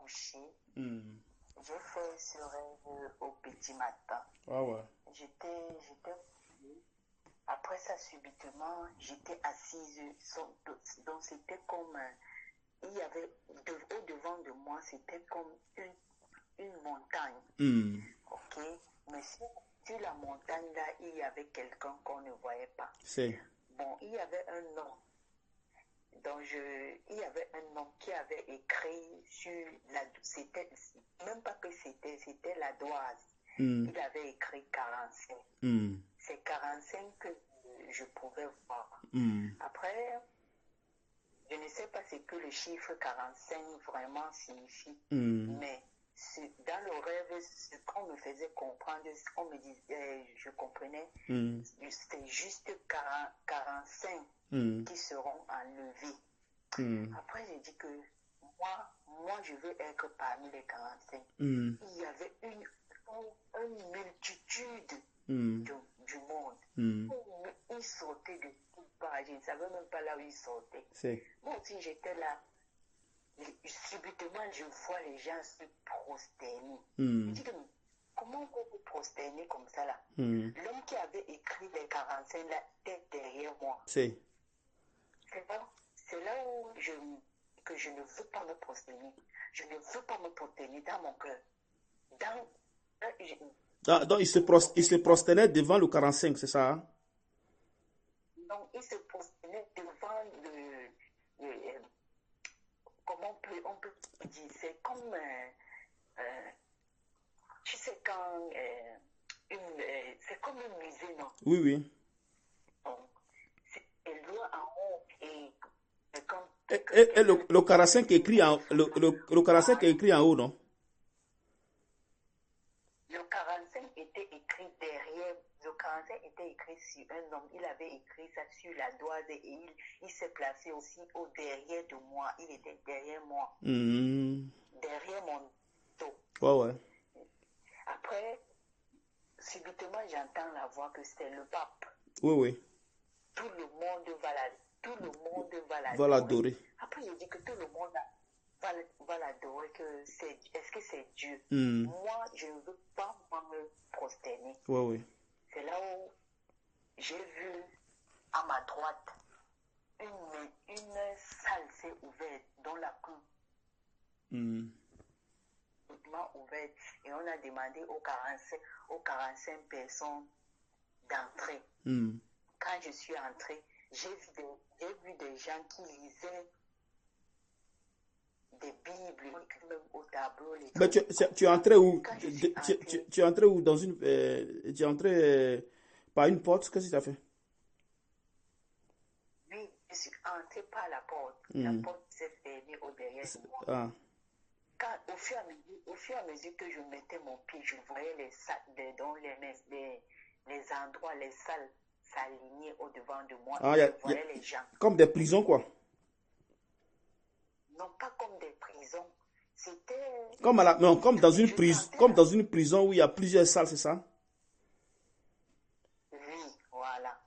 couché. Hmm. J'ai fait ce rêve au petit matin. Ah ouais. J'étais après ça, subitement, j'étais assise. Donc, c'était comme. Il y avait. Au devant de moi, c'était comme une montagne. Hmm. Ok? Mais sur la montagne, là, il y avait quelqu'un qu'on ne voyait pas. C'est. Bon, il y avait un homme. Il y avait un homme qui avait écrit sur la. C'était. Même pas que c'était la Doise. Hmm. Il avait écrit 45. Hmm. C'est 45 que je pouvais voir. Hmm. Après, je ne sais pas ce que le chiffre 45 vraiment signifie, Hmm. mais dans le rêve, ce qu'on me faisait comprendre, ce qu'on me disait, je comprenais, Hmm. c'est juste 45 Hmm. qui seront enlevés. Hmm. Après, j'ai dit que moi, je veux être parmi les 45. Hmm. Il y avait une multitude Hmm. du monde. Hmm. Il sortait de tout part. Je ne savais même pas là où il sortait. C'est. Moi aussi, j'étais là. Subitement, je vois les gens se prosterner. Je Hmm. dis que comment on peut vous prosterner comme ça là? Hmm. L'homme qui avait écrit les 45 là était derrière moi. C'est. C'est là où que je ne veux pas me prosterner. Je ne veux pas me prosterner dans mon cœur. Donc, il se prosternait devant le 45, c'est ça? Hein? Donc, il se prosternait devant comment on peut dire, c'est comme, tu sais, quand, c'est comme un musée, non? Oui, oui. Donc, c'est loin en haut et comme Et le 45 est écrit le 45 est écrit en haut, non? Le 45 était écrit derrière, le 45 était écrit sur un homme. Il avait écrit ça sur la doise et il s'est placé aussi au derrière de moi. Il était derrière moi, Hmm. derrière mon dos. Ouais, ouais. Après, subitement, j'entends la voix que c'est le pape. Oui, oui. Tout le monde va Va l'adorer. l'adorer. Après, il dit que tout le monde va l'adorer, est-ce que c'est Dieu? Hmm. Moi, je ne veux pas me prosterner. Ouais, oui. C'est là où j'ai vu à ma droite une salle s'est ouverte dans la cour. Hmm. Ouverte et on a demandé aux 45 personnes d'entrer. Hmm. Quand je suis entrée, j'ai vu des gens qui lisaient des Bibles, même au tableau. Mais tu es entré où? Quand je suis entrée, Tu es entré où dans une. Tu es entré par une porte? Qu'est-ce que tu as fait? oui, je suis entrée par la porte. La Hmm. porte s'est fermée au derrière de moi. Ah. Au fur et à mesure que je mettais mon pied, je voyais les endroits, les salles s'aligner au devant de moi Ah, et je voyais les gens. comme des prisons, quoi. Non pas comme des prisons, c'était... Non, comme dans une Je prison, sentais comme dans une prison où il y a plusieurs salles, c'est ça? oui, voilà.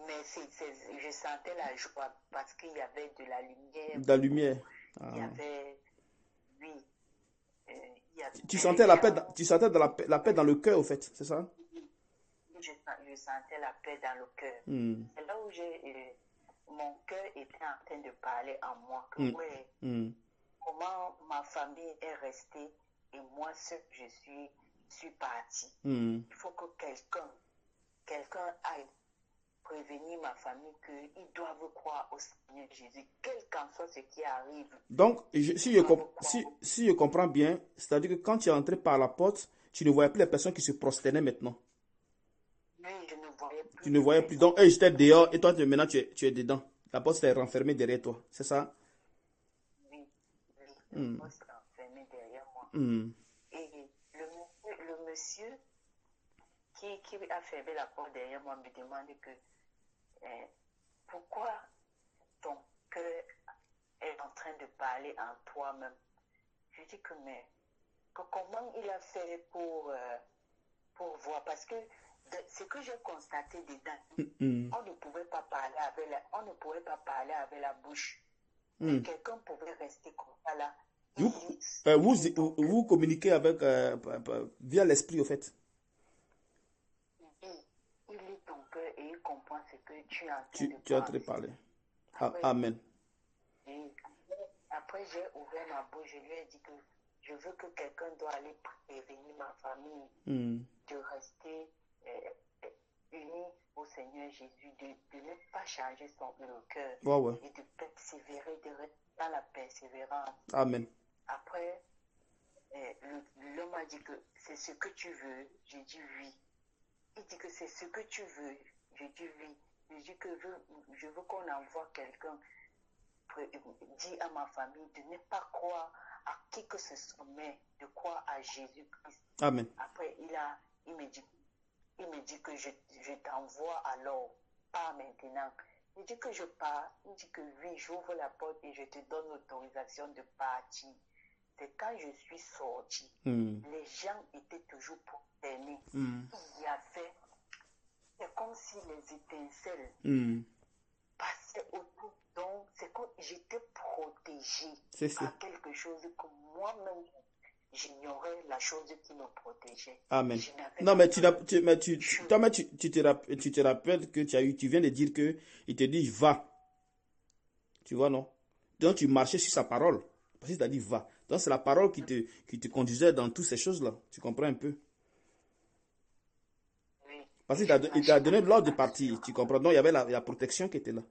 Mais je sentais la joie parce qu'il y avait de la lumière De la lumière. beaucoup. Ah. Il y avait, oui, il y Tu avait sentais les la paix, gens. tu sentais la paix dans le cœur, au fait, c'est ça? Je sentais la paix dans le cœur. Hmm. C'est là où mon cœur était en train de parler en moi. Que, Hmm. ouais, Hmm. comment ma famille est restée et moi seul, je suis partie. Hmm. Il faut que quelqu'un aille prévenir ma famille qu'ils doivent croire au Seigneur Jésus, quel qu'en soit ce qui arrive. Donc, Croire. si je comprends bien, c'est-à-dire que quand tu es entré par la porte, tu ne voyais plus les personnes qui se prosternaient maintenant. Oui, je ne voyais plus Tu ne de voyais plus. personnes Donc, eux, qui j'étais se dehors et prosternaient. toi, maintenant, tu es dedans. La porte s'est renfermée derrière toi, c'est ça? Oui, la Hmm. porte s'est enfermée derrière moi. Hmm. Et le monsieur qui a fermé la porte derrière moi me demande pourquoi ton cœur est en train de parler en toi-même. Je dis que comment il a fait pour voir, parce que ce que j'ai constaté dedans, Hmm. on ne pouvait pas parler avec la bouche, mais Hmm. quelqu'un pouvait rester comme ça là Il Vous, lit, vous, il lit ton cœur. vous communiquez avec, via l'esprit, au fait. Il lit ton cœur et il comprend ce que tu es en train de Tu es en train de penser. parler. Après, Amen. et après, j'ai ouvert ma bouche, je lui ai dit que je veux que quelqu'un doit aller prévenir ma famille Hmm. de rester unis au Seigneur Jésus, de ne pas changer le cœur Ouais, ouais. et de persévérer, de rester dans la persévérance. Amen. Après, l'homme a dit que c'est ce que tu veux. J'ai dit oui. Il dit que c'est ce que tu veux. J'ai dit oui. J'ai dit que je veux qu'on envoie quelqu'un dit à ma famille de ne pas croire à qui que ce soit, mais de croire à Jésus-Christ. Amen. Après, il me dit que je t'envoie alors, pas maintenant. Il dit que je pars. Il dit que oui, j'ouvre la porte et je te donne l'autorisation de partir. C'est quand je suis sortie, les gens étaient toujours prosternés. Il y avait, c'est comme si les étincelles passaient autour. Donc, c'est comme j'étais protégée C'est ça. par quelque chose que moi-même, j'ignorais la chose qui me protégeait. Amen. Je n'avais Non, pas mais tu te rappelles que tu viens de dire que il te dit va. Tu vois, non? Donc tu marchais sur sa parole. Parce qu'il t'a dit va. Donc c'est la parole qui te conduisait dans toutes ces choses-là. Tu comprends un peu? oui, Parce et qu'il je t'a marchais donné avec l'ordre de partir. assurance. Tu comprends? Donc il y avait la protection qui était là.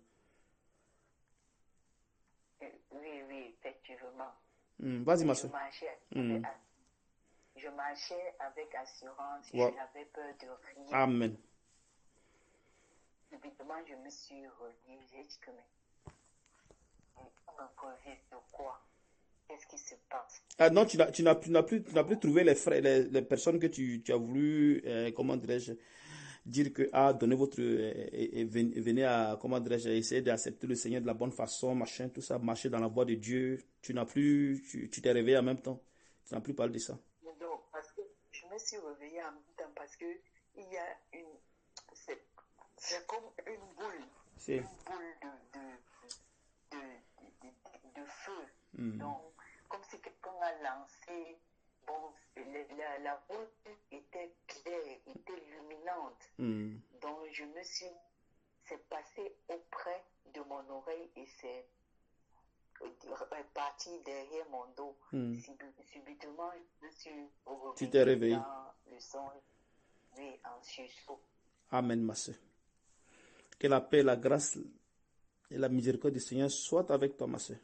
Oui, effectivement. Vas-y, ma Je soeur. marchais avec assurance. Ouais. Je n'avais peur de rien. Amen. Subitement, je me suis revenue. J'ai dit que mais on me revient de quoi? Qu'est-ce qui se passe? Ah non, tu n'as plus trouvé les personnes que tu as voulu, comment dirais-je, dire que, donnez votre, et venez à, comment dirais-je, essayer d'accepter le Seigneur de la bonne façon, machin, tout ça, marcher dans la voie de Dieu. Tu t'es réveillé en même temps. Tu n'as plus parlé de ça. Non, parce que je me suis réveillée en même temps parce que il y a c'est comme une boule C'est. de feu. Donc, comme si quelqu'un a lancé, bon, la route était claire, était luminante. Donc, c'est passé auprès de mon oreille et c'est parti derrière mon dos. Subitement, je me suis Tu t'es revenue réveillé. dans le son, oui, en sursaut. Amen, ma soeur. Que la paix, la grâce et la miséricorde du Seigneur soient avec toi, ma soeur.